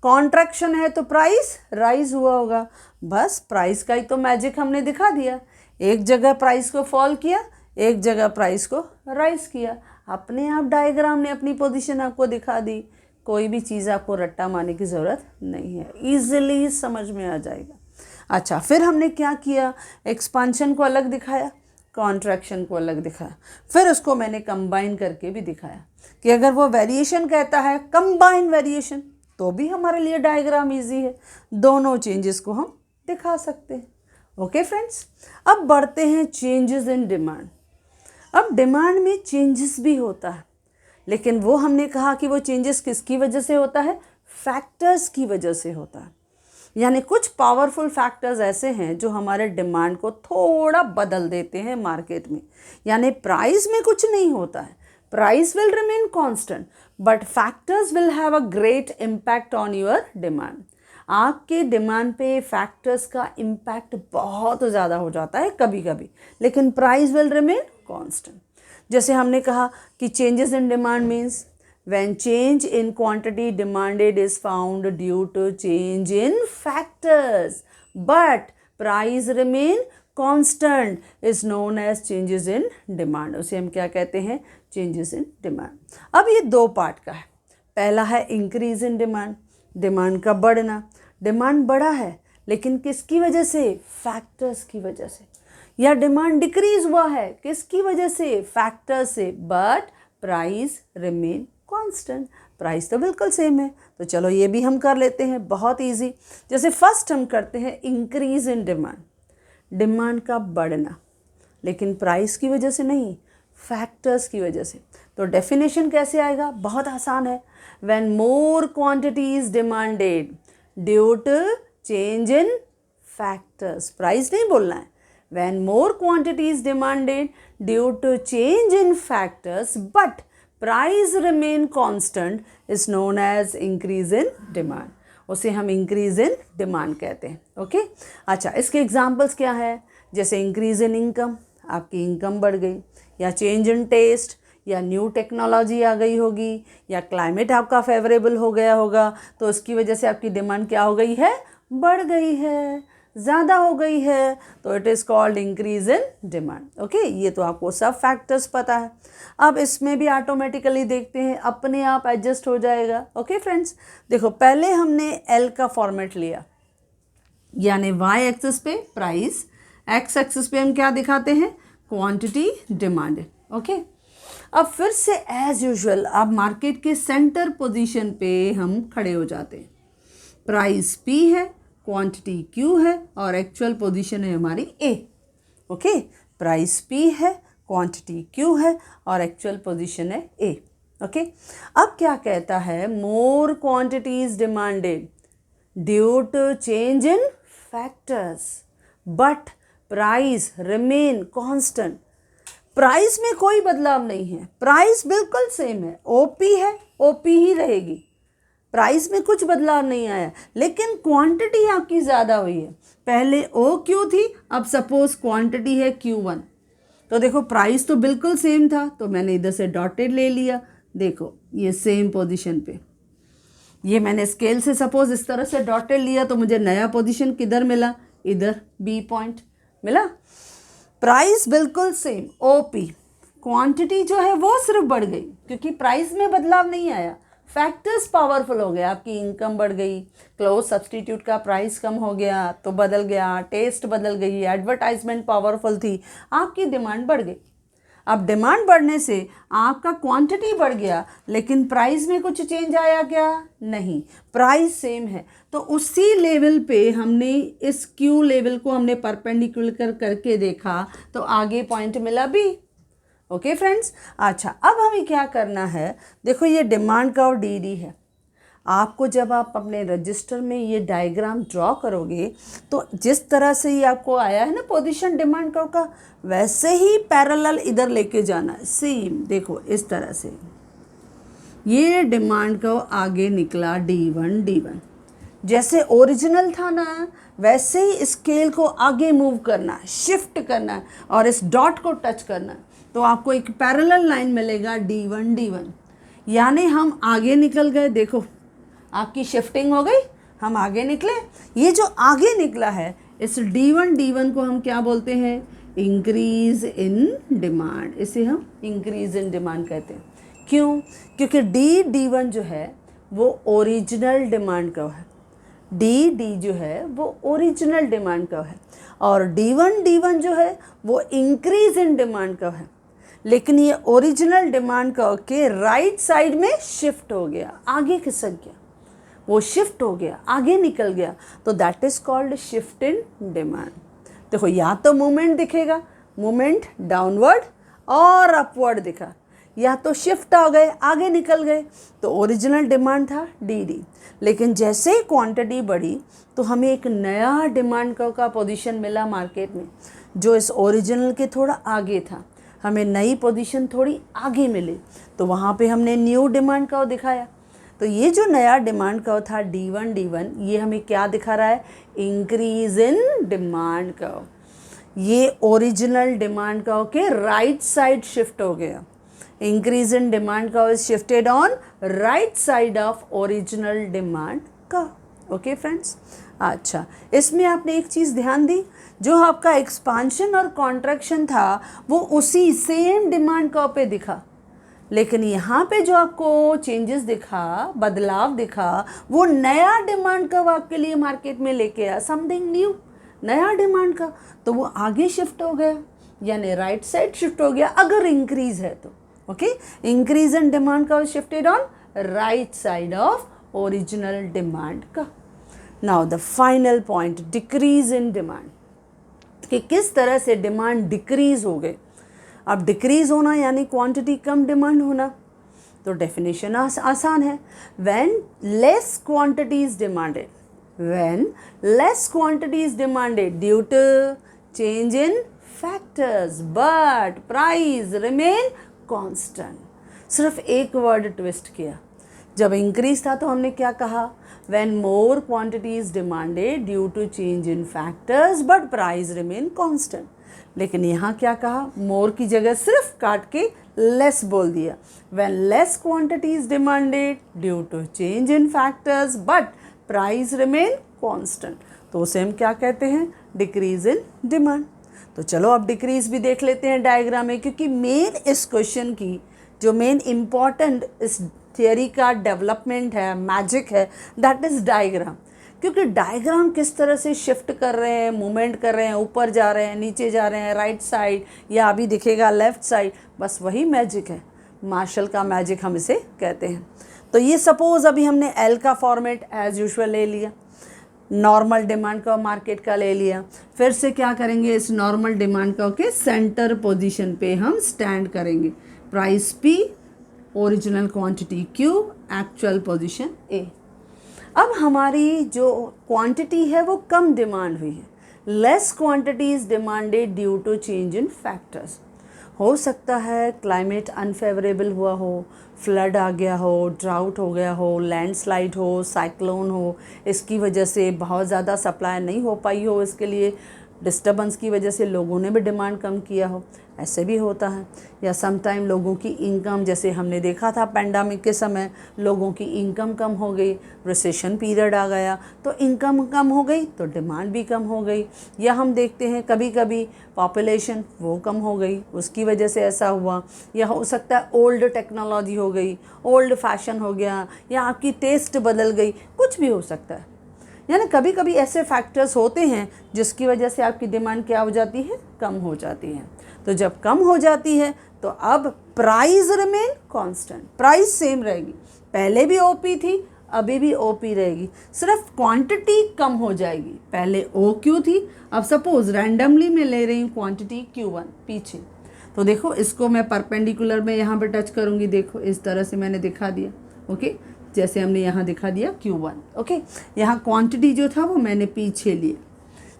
कॉन्ट्रैक्शन है तो प्राइस राइज हुआ होगा। बस प्राइस का ही तो मैजिक हमने दिखा दिया। एक जगह प्राइस को फॉल किया, एक जगह प्राइस को राइज किया। अपने आप डायग्राम ने अपनी पोजीशन आपको दिखा दी। कोई भी चीज़ आपको रट्टा मारने की ज़रूरत नहीं है, ईजिली समझ में आ जाएगा। अच्छा, फिर हमने क्या किया? एक्सपांशन को अलग दिखाया, कॉन्ट्रैक्शन को अलग दिखाया, फिर उसको मैंने कंबाइन करके भी दिखाया कि अगर वो वेरिएशन कहता है कंबाइन वेरिएशन, तो भी हमारे लिए डायग्राम इजी है, दोनों चेंजेस को हम दिखा सकते हैं। ओके फ्रेंड्स, अब बढ़ते हैं चेंजेस इन डिमांड। अब डिमांड में चेंजेस भी होता है, लेकिन वो हमने कहा कि वो चेंजेस किसकी वजह से होता है? फैक्टर्स की वजह से होता है। यानी कुछ पावरफुल फैक्टर्स ऐसे हैं जो हमारे डिमांड को थोड़ा बदल देते हैं मार्केट में। यानी प्राइस में कुछ नहीं होता है, price will remain constant, but factors will have a great impact on your demand. आपके डिमांड पे फैक्टर्स का इम्पैक्ट बहुत ज़्यादा हो जाता है कभी कभी, लेकिन प्राइस विल रिमेन कांस्टेंट। जैसे हमने कहा कि changes in demand means when change in quantity demanded is found due to change in factors but price remain constant is known as changes in demand। उसे हम क्या कहते हैं? changes in demand। अब ये दो पार्ट का है। पहला है increase in demand, डिमांड का बढ़ना। डिमांड बढ़ा है लेकिन किसकी वजह से? फैक्टर्स की वजह से। या डिमांड डिक्रीज हुआ है, किसकी वजह से? फैक्टर्स से, but price remain constant. Price तो बिल्कुल सेम है। तो चलो ये भी हम कर लेते हैं, बहुत इजी। जैसे फर्स्ट हम करते हैं इंक्रीज इन डिमांड, डिमांड का बढ़ना, लेकिन प्राइस की वजह से नहीं, फैक्टर्स की वजह से। तो डेफिनेशन कैसे आएगा, बहुत आसान है। When more quantity is demanded due to change in factors, price नहीं बोलना है। When more quantity is demanded due to change in factors but price remain constant is known as increase in demand, उसे हम increase in demand कहते हैं। Okay अच्छा, इसके examples क्या है? जैसे increase in income, आपकी इनकम बढ़ गई, या चेंज इन टेस्ट, या न्यू टेक्नोलॉजी आ गई होगी, या क्लाइमेट आपका फेवरेबल हो गया होगा, तो उसकी वजह से आपकी डिमांड क्या हो गई है, बढ़ गई है, ज़्यादा हो गई है, तो it is called increase in demand. Okay, ये तो आपको सब फैक्टर्स पता है। अब इसमें भी ऑटोमेटिकली देखते हैं, अपने आप एडजस्ट हो जाएगा। ओके फ्रेंड्स, देखो पहले हमने एल का फॉर्मेट लिया, यानी वाई एक्सिस पे प्राइस, एक्स एक्सिस पे हम क्या दिखाते हैं, क्वांटिटी डिमांड। ओके, अब फिर से एज यूजुअल अब मार्केट के सेंटर पोजीशन पे हम खड़े हो जाते हैं। प्राइस पी है, क्वांटिटी क्यू है, और एक्चुअल पोजीशन है हमारी ए। ओके, प्राइस पी है, क्वांटिटी क्यू है, और एक्चुअल पोजीशन है ए। ओके, अब क्या कहता है, more quantity is demanded due to change in factors but price remain constant. Price में कोई बदलाव नहीं है, प्राइस बिल्कुल सेम है, ओपी है, ओपी ही रहेगी, प्राइस में कुछ बदलाव नहीं आया, लेकिन क्वांटिटी आपकी ज़्यादा हुई है। पहले ओ क्यू थी, अब सपोज क्वांटिटी है Q1, तो देखो प्राइस तो बिल्कुल सेम था, तो मैंने इधर से डॉटेड ले लिया। देखो ये सेम पोजीशन पे, ये मैंने स्केल से सपोज इस तरह से डॉटेड लिया, तो मुझे नया पोजीशन किधर मिला, इधर बी पॉइंट मिला। प्राइस बिल्कुल सेम ओपी, क्वांटिटी जो है वो सिर्फ बढ़ गई, क्योंकि प्राइस में बदलाव नहीं आया, फैक्टर्स पावरफुल हो गया, आपकी इनकम बढ़ गई, क्लोज सब्सटीट्यूट का प्राइस कम हो गया तो बदल गया, टेस्ट बदल गई, एडवर्टाइजमेंट पावरफुल थी, आपकी डिमांड बढ़ गई। अब डिमांड बढ़ने से आपका क्वांटिटी बढ़ गया, लेकिन प्राइस में कुछ चेंज आया क्या, नहीं, प्राइस सेम है। तो उसी लेवल पे हमने इस क्यू लेवल को हमने परपेंडिकुलर करके देखा, तो आगे पॉइंट मिला बी। ओके फ्रेंड्स, अच्छा अब हमें क्या करना है, देखो ये डिमांड कर्व डी डी है। आपको जब आप अपने रजिस्टर में ये डायग्राम ड्रॉ करोगे, तो जिस तरह से ये आपको आया है ना पोजीशन डिमांड कर्व का, वैसे ही पैरेलल इधर लेके जाना है, सेम देखो इस तरह से ये डिमांड कर्व आगे निकला D1 D1, जैसे ओरिजिनल था ना वैसे ही स्केल को आगे मूव करना है, शिफ्ट करना है, और इस डॉट को टच करना है, तो आपको एक पैरेलल लाइन मिलेगा D1 D1, यानी हम आगे निकल गए। देखो आपकी शिफ्टिंग हो गई, हम आगे निकले। ये जो आगे निकला है, इस D1 D1 को हम क्या बोलते हैं, इंक्रीज इन डिमांड, इसे हम इंक्रीज इन डिमांड कहते हैं। क्यों, क्योंकि D1 जो है वो ओरिजिनल डिमांड कर्व है, D जो है वो ओरिजिनल डिमांड कर्व है, और D1 D1 जो है वो इंक्रीज इन डिमांड कर्व है, लेकिन ये ओरिजिनल डिमांड कर्व के राइट साइड में शिफ्ट हो गया, आगे खिसक गया, वो शिफ्ट हो गया, आगे निकल गया, तो that is called shift in demand. देखो या तो मूवमेंट दिखेगा, मूवमेंट डाउनवर्ड और अपवर्ड दिखा, या तो शिफ्ट हो गए, आगे निकल गए, तो ओरिजिनल डिमांड था डी, लेकिन जैसे ही क्वांटिटी बढ़ी तो हमें एक नया डिमांड कर्व का पोजीशन मिला मार्केट में, जो इस ओरिजिनल के थोड़ा आगे था, हमें नई पोजीशन थोड़ी आगे मिली, तो वहाँ पे हमने न्यू डिमांड कर्व दिखाया। तो ये जो नया डिमांड कर्व था D1 D1, ये हमें क्या दिखा रहा है, इंक्रीज इन डिमांड कर्व। ये ओरिजिनल डिमांड कर्व के राइट साइड शिफ्ट हो गया, increase in demand curve is shifted on right side of original demand curve. Okay friends, अच्छा इसमें आपने एक चीज़ ध्यान दी, जो आपका एक्सपांशन और कॉन्ट्रैक्शन था वो उसी सेम डिमांड कर्व पे दिखा, लेकिन यहाँ पे जो आपको चेंजेस दिखा, बदलाव दिखा, वो नया डिमांड कर्व आपके लिए मार्केट में लेके आया, समथिंग न्यू, नया डिमांड कर्व, तो वो आगे शिफ्ट हो गया, यानी राइट साइड शिफ्ट हो गया अगर इंक्रीज है तो। Okay, increase in demand curve shifted on right side of original demand का। Now the final point, decrease in demand, कि किस तरह से डिमांड डिक्रीज हो गई। अब डिक्रीज होना यानी क्वांटिटी कम, डिमांड होना, तो डेफिनेशन आसान है। When less quantity is demanded, when less quantity is demanded due to change in factors but price remain constant. सिर्फ एक वर्ड ट्विस्ट किया, जब इंक्रीज था तो हमने क्या कहा, when more quantity is demanded due to change in factors but price remain constant. लेकिन यहाँ क्या कहा, मोर की जगह सिर्फ काट के लेस बोल दिया। When less quantity is demanded due to change in factors but price remain constant, तो उसे हम क्या कहते हैं, डिक्रीज इन डिमांड। तो चलो अब डिक्रीज भी देख लेते हैं डायग्राम में, क्योंकि मेन इस क्वेश्चन की जो मेन इम्पॉर्टेंट इस थियरी का डेवलपमेंट है, मैजिक है, दैट इज़ डायग्राम। क्योंकि डायग्राम किस तरह से शिफ्ट कर रहे हैं, मूवमेंट कर रहे हैं, ऊपर जा रहे हैं, नीचे जा रहे हैं, राइट साइड या अभी दिखेगा लेफ्ट साइड, बस वही मैजिक है, मार्शल का मैजिक हम इसे कहते हैं। तो ये सपोज अभी हमने एल का फॉर्मेट एज यूजुअल ले लिया, नॉर्मल डिमांड का मार्केट का ले लिया, फिर से क्या करेंगे, इस नॉर्मल डिमांड का के सेंटर पोजीशन पे हम स्टैंड करेंगे, price P, original quantity Q, actual position A. अब हमारी जो क्वांटिटी है वो कम डिमांड हुई है, less quantity is demanded due to change in factors. हो सकता है क्लाइमेट अनफेवरेबल हुआ हो, फ्लड आ गया हो, ड्राउट हो गया हो, लैंडस्लाइड हो, साइक्लोन हो, इसकी वजह से बहुत ज़्यादा सप्लाई नहीं हो पाई हो, इसके लिए डिस्टर्बेंस की वजह से लोगों ने भी डिमांड कम किया हो, ऐसे भी होता है। या समटाइम लोगों की इनकम, जैसे हमने देखा था पैंडेमिक के समय, लोगों की इनकम कम हो गई, रिसेशन पीरियड आ गया तो इनकम कम हो गई तो डिमांड भी कम हो गई। या हम देखते हैं कभी कभी पॉपुलेशन वो कम हो गई, उसकी वजह से ऐसा हुआ। या हो सकता है ओल्ड टेक्नोलॉजी हो गई, ओल्ड फैशन हो गया, या आपकी टेस्ट बदल गई, कुछ भी हो सकता है। यानी कभी कभी ऐसे फैक्टर्स होते हैं जिसकी वजह से आपकी डिमांड क्या हो जाती है, कम हो जाती है। तो जब कम हो जाती है तो अब price remain constant, price same रहेगी, पहले भी ओपी थी अभी भी ओपी रहेगी, सिर्फ क्वांटिटी कम हो जाएगी। पहले ओ क्यू थी, अब सपोज रैंडमली मैं ले रही हूँ क्वांटिटी Q1 पीछे, तो देखो इसको मैं परपेंडिकुलर में यहाँ पे टच करूँगी, देखो इस तरह से मैंने दिखा दिया, ओके, जैसे हमने यहाँ दिखा दिया Q1, ओके। यहाँ क्वांटिटी जो था वो मैंने पीछे लिया,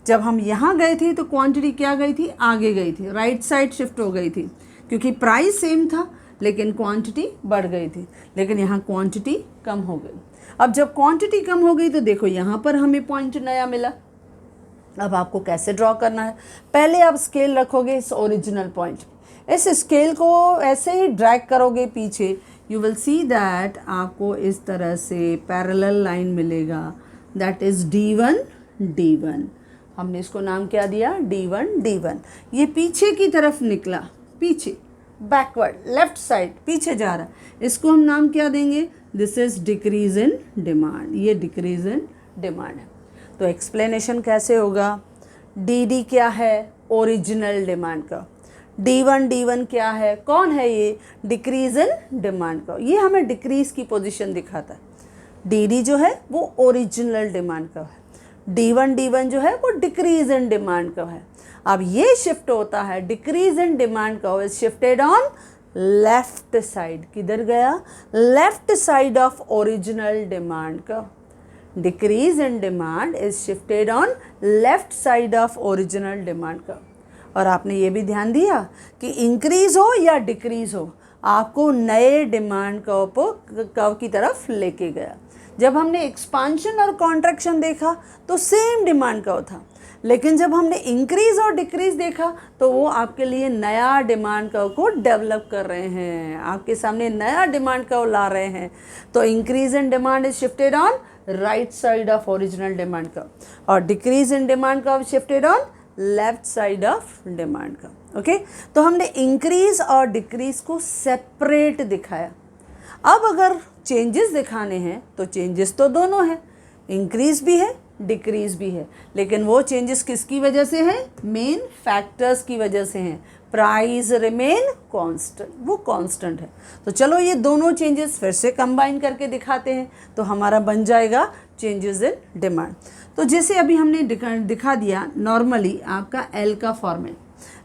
जब हम यहाँ गए थे तो क्वांटिटी क्या गई थी, आगे गई थी, राइट साइड शिफ्ट हो गई थी, क्योंकि प्राइस सेम था लेकिन क्वांटिटी बढ़ गई थी। लेकिन यहाँ क्वांटिटी कम हो गई। अब जब क्वांटिटी कम हो गई तो देखो यहाँ पर हमें पॉइंट नया मिला। अब आपको कैसे ड्रॉ करना है, पहले आप स्केल रखोगे इस ओरिजिनल पॉइंट, इस स्केल को ऐसे ही ड्रैग करोगे पीछे, यू विल सी दैट आपको इस तरह से पैरेलल लाइन मिलेगा, दैट इज़ D1 D1। हमने इसको नाम क्या दिया, D1 D1। ये पीछे की तरफ निकला, पीछे, बैकवर्ड, लेफ्ट साइड पीछे जा रहा है, इसको हम नाम क्या देंगे, this is decrease in demand, ये डिक्रीज इन डिमांड है। तो एक्सप्लेनेशन कैसे होगा, DD क्या है, ओरिजिनल डिमांड का, D1 D1 क्या है, कौन है ये, डिक्रीज इन डिमांड का, ये हमें डिक्रीज की पोजीशन दिखाता है। DD जो है वो ओरिजिनल डिमांड का है, D1 D1 जो है वो डिक्रीज इन डिमांड का है। अब ये शिफ्ट होता है, डिक्रीज इन डिमांड का is shifted on left side, किधर गया, left side of original demand का। Decrease in demand is shifted on left side of original demand का। और आपने ये भी ध्यान दिया कि इंक्रीज हो या डिक्रीज हो, आपको नए डिमांड कर्व की तरफ लेके गया। जब हमने एक्सपांशन और कॉन्ट्रैक्शन देखा तो सेम डिमांड कर्व था, लेकिन जब हमने इंक्रीज और डिक्रीज देखा तो वो आपके लिए नया डिमांड कर्व को डेवलप कर रहे हैं, आपके सामने नया डिमांड कर्व ला रहे हैं। तो increase in demand is shifted on right side of original demand curve और decrease in demand curve shifted on left side of demand curve. Okay, तो हमने इंक्रीज और डिक्रीज को सेपरेट दिखाया। अब अगर चेंजेस दिखाने हैं तो चेंजेस तो दोनों हैं, इंक्रीज भी है डिक्रीज भी है, लेकिन वो चेंजेस किसकी वजह से हैं, मेन फैक्टर्स की वजह से हैं, प्राइस रिमेन कांस्टेंट, वो कांस्टेंट है। तो चलो ये दोनों चेंजेस फिर से कंबाइन करके दिखाते हैं, तो हमारा बन जाएगा चेंजेस इन डिमांड। तो जैसे अभी हमने दिखा दिया नॉर्मली आपका एल का फॉर्मेट,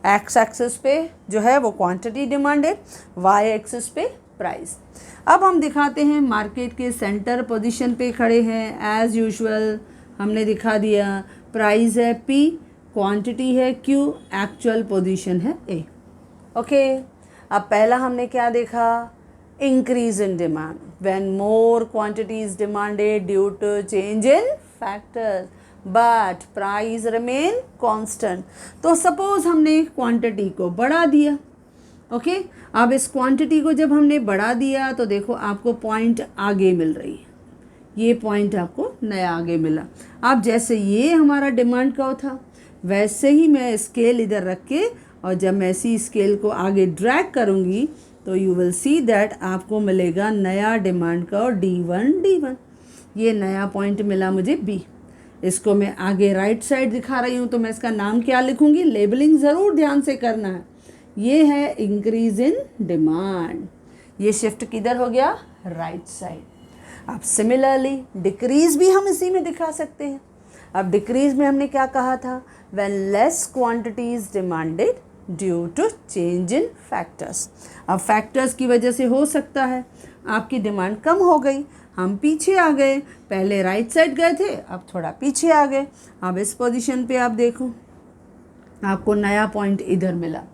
एक्स एक्सिस पे जो है वो क्वांटिटी डिमांडेड, वाई एक्सिस पे प्राइस। अब हम दिखाते हैं मार्केट के सेंटर पोजीशन पे खड़े हैं, एज यूजुअल हमने दिखा दिया प्राइस है पी, क्वांटिटी है क्यू, एक्चुअल पोजीशन है ए। ओके, अब पहला हमने क्या देखा, increase in demand when more quantity is demanded due to change in factors but price remain constant. तो सपोज हमने क्वांटिटी को बढ़ा दिया, ओके अब इस क्वांटिटी को जब हमने बढ़ा दिया तो देखो आपको पॉइंट आगे मिल रही है, ये पॉइंट आपको नया आगे मिला। अब जैसे ये हमारा डिमांड कर्व था वैसे ही मैं स्केल इधर रख के और जब मैं इसी स्केल को आगे ड्रैग करूँगी तो यू विल सी दैट आपको मिलेगा नया डिमांड कर्व D1, ये नया पॉइंट मिला मुझे B। इसको मैं आगे राइट साइड दिखा रही हूँ तो मैं इसका नाम क्या लिखूँगी, लेबलिंग ज़रूर ध्यान से करना है। ये है इंक्रीज इन डिमांड, ये शिफ्ट किधर हो गया, राइट साइड। अब सिमिलरली डिक्रीज भी हम इसी में दिखा सकते हैं। अब डिक्रीज में हमने क्या कहा था, when less quantity is demanded due to change in factors. अब फैक्टर्स की वजह से हो सकता है आपकी डिमांड कम हो गई, हम पीछे आ गए, पहले राइट साइड गए थे अब थोड़ा पीछे आ गए। अब इस पोजीशन पे आप देखो आपको नया पॉइंट इधर मिला,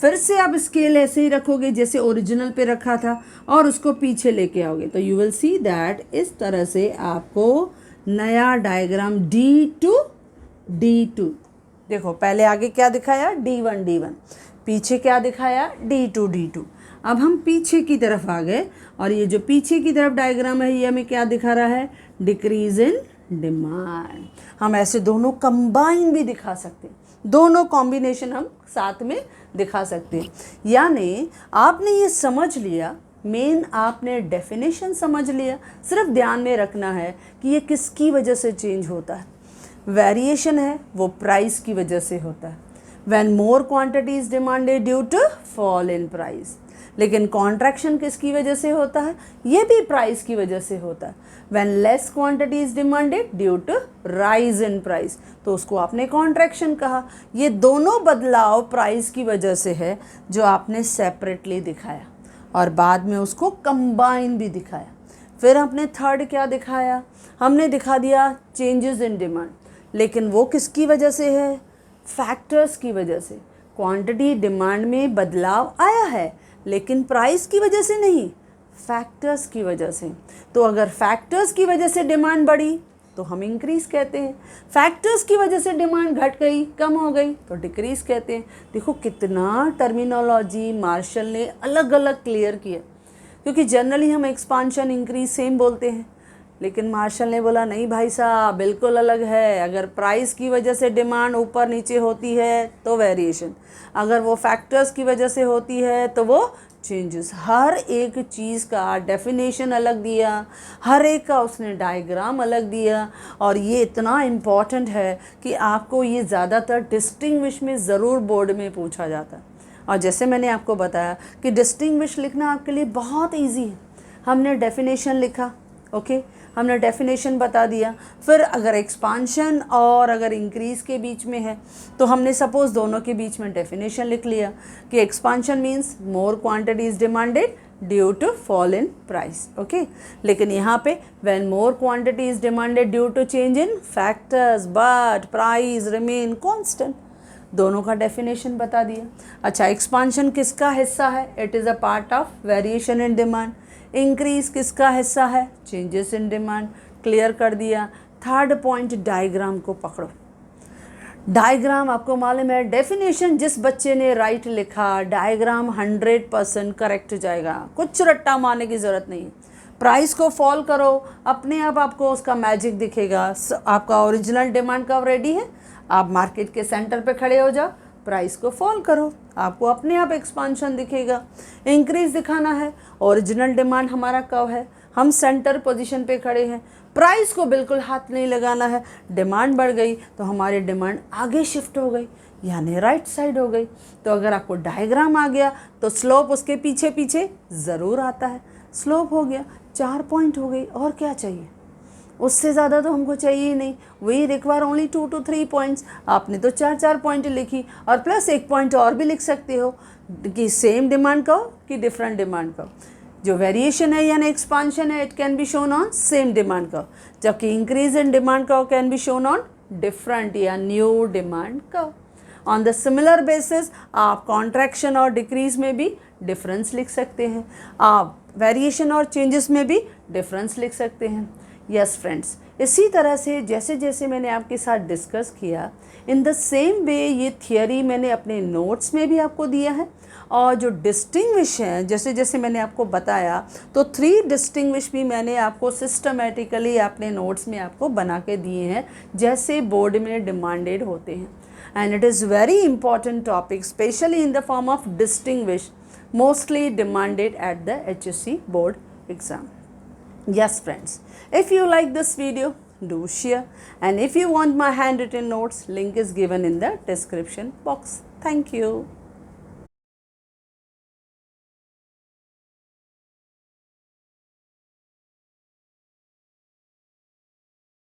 फिर से आप स्केल ऐसे ही रखोगे जैसे ओरिजिनल पे रखा था और उसको पीछे लेके आओगे तो यू विल सी दैट इस तरह से आपको नया डायग्राम D2, देखो पहले आगे क्या दिखाया D1, पीछे क्या दिखाया D2। अब हम पीछे की तरफ आ गए और ये जो पीछे की तरफ डायग्राम है ये हमें क्या दिखा रहा है, डिक्रीज इन डिमांड। हम ऐसे दोनों कंबाइन भी दिखा सकते हैं, दोनों कॉम्बिनेशन हम साथ में दिखा सकते हैं। यानी आपने ये समझ लिया, मेन आपने डेफिनेशन समझ लिया, सिर्फ ध्यान में रखना है कि ये किसकी वजह से चेंज होता है। वेरिएशन है वो प्राइस की वजह से होता है, when more quantity is demanded due to fall in price. लेकिन कॉन्ट्रैक्शन किसकी वजह से होता है, ये भी प्राइस की वजह से होता है, when less quantity is demanded due to rise in price, तो उसको आपने कॉन्ट्रैक्शन कहा। ये दोनों बदलाव प्राइस की वजह से है जो आपने सेपरेटली दिखाया और बाद में उसको कंबाइन भी दिखाया। फिर हमने थर्ड क्या दिखाया, हमने दिखा दिया चेंजेस इन डिमांड, लेकिन वो किसकी वजह से है, फैक्टर्स की वजह से। क्वांटिटी डिमांड में बदलाव आया है लेकिन प्राइस की वजह से नहीं, फैक्टर्स की वजह से। तो अगर फैक्टर्स की वजह से डिमांड बढ़ी तो हम इंक्रीज कहते हैं, फैक्टर्स की वजह से डिमांड घट गई, कम हो गई तो डिक्रीज कहते हैं। देखो कितना टर्मिनोलॉजी मार्शल ने अलग अलग क्लियर किया, क्योंकि जनरली हम एक्सपांशन इंक्रीज सेम बोलते हैं, लेकिन मार्शल ने बोला नहीं भाई साहब बिल्कुल अलग है। अगर प्राइस की वजह से डिमांड ऊपर नीचे होती है तो वेरिएशन, अगर वो फैक्टर्स की वजह से होती है तो वो चेंजेस। हर एक चीज़ का डेफिनेशन अलग दिया, हर एक का उसने डायग्राम अलग दिया। और ये इतना इम्पॉर्टेंट है कि आपको ये ज़्यादातर डिस्टिंग्विश में ज़रूर बोर्ड में पूछा जाता है। और जैसे मैंने आपको बताया कि डिस्टिंग्विश लिखना आपके लिए बहुत ईजी है। हमने डेफिनेशन लिखा, ओके हमने डेफिनेशन बता दिया। फिर अगर एक्सपांशन और अगर इंक्रीज़ के बीच में है तो हमने सपोज दोनों के बीच में डेफिनेशन लिख लिया कि expansion means more quantity is demanded due to fall in price, okay. लेकिन यहाँ पे when more quantity is demanded due to change in factors but price remain constant, दोनों का डेफिनेशन बता दिया। अच्छा, एक्सपांशन किसका हिस्सा है, it is a part of variation in demand. Increase किसका हिस्सा है, चेंजेस इन डिमांड, क्लियर कर दिया। थर्ड पॉइंट, डायग्राम को पकड़ो। डायग्राम आपको मालूम है, डेफिनेशन जिस बच्चे ने राइट लिखा डायग्राम 100% करेक्ट जाएगा, कुछ रट्टा मारने की ज़रूरत नहीं। प्राइस को फॉल करो, अपने आप आपको उसका मैजिक दिखेगा। आपका ओरिजिनल डिमांड कब रेडी है, आप मार्केट के सेंटर पे खड़े हो जाओ, प्राइस को फॉल करो, आपको अपने आप एक्सपांशन दिखेगा। इंक्रीज दिखाना है, ओरिजिनल डिमांड हमारा कब है, हम सेंटर पोजीशन पे खड़े हैं, प्राइस को बिल्कुल हाथ नहीं लगाना है, डिमांड बढ़ गई तो हमारी डिमांड आगे शिफ्ट हो गई। यानी राइट साइड हो गई। तो अगर आपको डायग्राम आ गया तो स्लोप उसके पीछे पीछे ज़रूर आता है। स्लोप हो गया, 4 पॉइंट हो गई, और क्या चाहिए? उससे ज़्यादा तो हमको चाहिए ही नहीं। We require only 2 to 3 points. आपने तो 4 पॉइंट लिखी, और प्लस 1 पॉइंट और भी लिख सकते हो कि सेम डिमांड का हो कि डिफरेंट डिमांड का हो। जो वेरिएशन है यानी एक्सपांशन है, it can be shown on same demand का, जबकि इंक्रीज इन डिमांड का can be shown on different या न्यू डिमांड का। ऑन द सिमिलर बेसिस आप कॉन्ट्रैक्शन और डिक्रीज में भी डिफरेंस लिख सकते हैं, आप वेरिएशन और चेंजेस में भी डिफरेंस लिख सकते हैं। यस फ्रेंड्स, इसी तरह से जैसे जैसे मैंने आपके साथ डिस्कस किया, इन द सेम वे ये थियरी मैंने अपने नोट्स में भी आपको दिया है। और जो डिस्टिंग्विश हैं, जैसे जैसे मैंने आपको बताया, तो 3 डिस्टिंग्विश भी मैंने आपको सिस्टमेटिकली अपने नोट्स में आपको बना के दिए हैं, जैसे बोर्ड में डिमांडेड होते हैं। And it is very important topic, specially in the form of distinguish, mostly demanded at the HSC board exam. Yes friends, if you like this video, do share, and if you want my handwritten notes, link is given in the description box. Thank you.